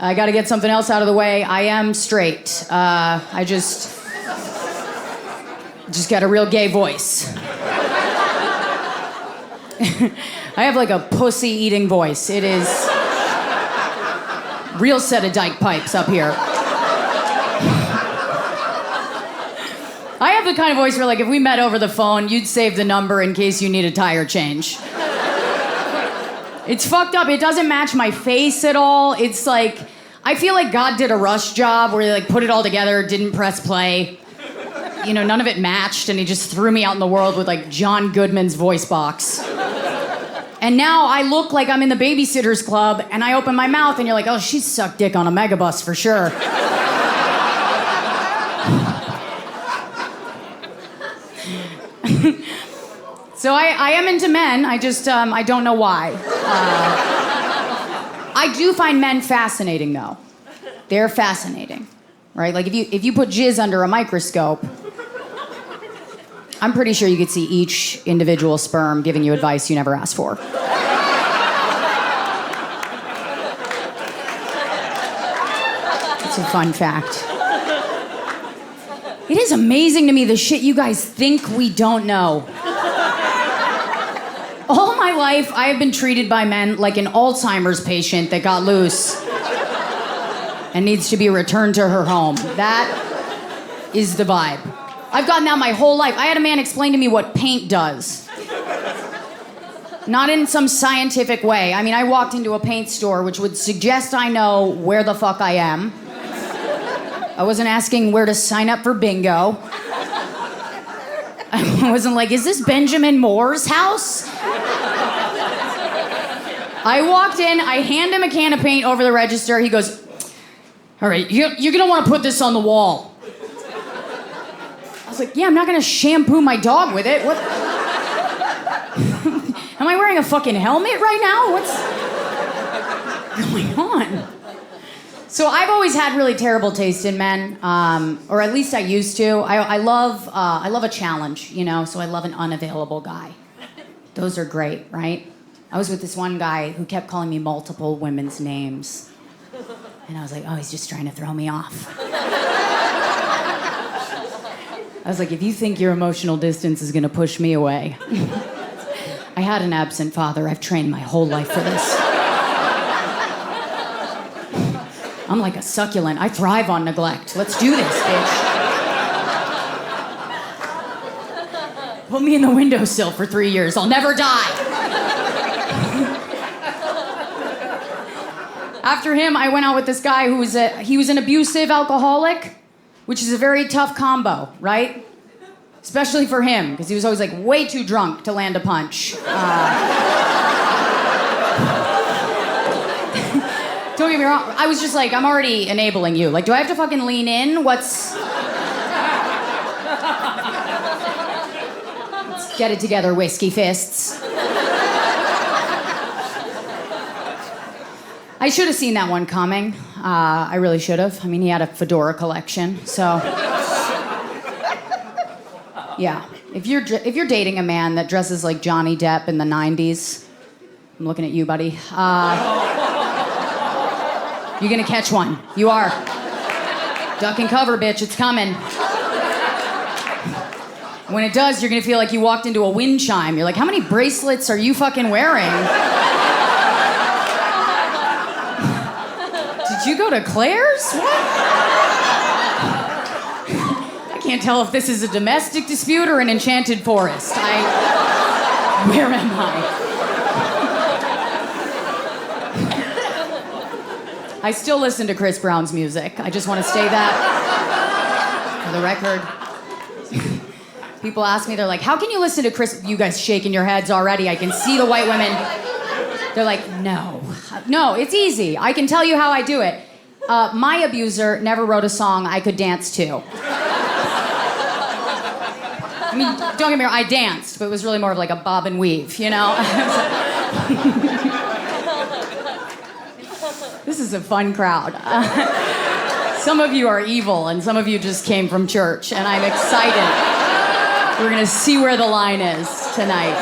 I got to get something else out of the way. I am straight. I just got a real gay voice. I have like a pussy-eating voice. It is real set of dyke pipes up here. I have the kind of voice where, like, if we met over the phone, you'd save the number in case you need a tire change. It's fucked up. It doesn't match my face at all. It's like, I feel like God did a rush job where he, like, put it all together, didn't press play. You know, none of it matched, and he just threw me out in the world with, like, John Goodman's voice box. And now I look like I'm in the Babysitter's Club, and I open my mouth, and you're like, oh, she sucked dick on a megabus for sure. So I am into men. I just, I don't know why. I do find men fascinating, though. They're fascinating, right? Like, if you put jizz under a microscope, I'm pretty sure you could see each individual sperm giving you advice you never asked for. It's a fun fact. It is amazing to me the shit you guys think we don't know. All my life, I have been treated by men like an Alzheimer's patient that got loose and needs to be returned to her home. That is the vibe. I've gotten that my whole life. I had a man explain to me what paint does. Not in some scientific way. I mean, I walked into a paint store, which would suggest I know where the fuck I am. I wasn't asking where to sign up for bingo. I wasn't like, is this Benjamin Moore's house? I walked in, I hand him a can of paint over the register. He goes, all right, you're gonna wanna put this on the wall. I was like, yeah, I'm not gonna shampoo my dog with it. What? Am I wearing a fucking helmet right now? What's going on? So I've always had really terrible taste in men, or at least I used to. I love a challenge, you know, so I love an unavailable guy. Those are great, right? I was with this one guy who kept calling me multiple women's names. And I was like, oh, he's just trying to throw me off. I was like, if you think your emotional distance is gonna push me away. I had an absent father. I've trained my whole life for this. I'm like a succulent. I thrive on neglect. Let's do this, bitch. Put me in the windowsill for 3 years. I'll never die. After him, I went out with this guy who was an abusive alcoholic, which is a very tough combo, right? Especially for him, because he was always like way too drunk to land a punch. Don't get me wrong, I was just like, I'm already enabling you. Like, do I have to fucking lean in? Let's get it together, whiskey fists. I should have seen that one coming. I really should have. I mean, he had a fedora collection, so. Yeah, if you're dating a man that dresses like Johnny Depp in the 90s, I'm looking at you, buddy. You're gonna catch one. You are. Duck and cover, bitch. It's coming. When it does, you're gonna feel like you walked into a wind chime. You're like, how many bracelets are you fucking wearing? Did you go to Claire's? What? I can't tell if this is a domestic dispute or an enchanted forest. Where am I? I still listen to Chris Brown's music. I just want to say that for the record. People ask me, they're like, how can you listen to Chris? You guys shaking your heads already. I can see the white women. They're like, no. No, it's easy. I can tell you how I do it. My abuser never wrote a song I could dance to. I mean, don't get me wrong, I danced, but it was really more of like a bob and weave, you know? This is a fun crowd. Some of you are evil, and some of you just came from church, and I'm excited. We're gonna see where the line is tonight.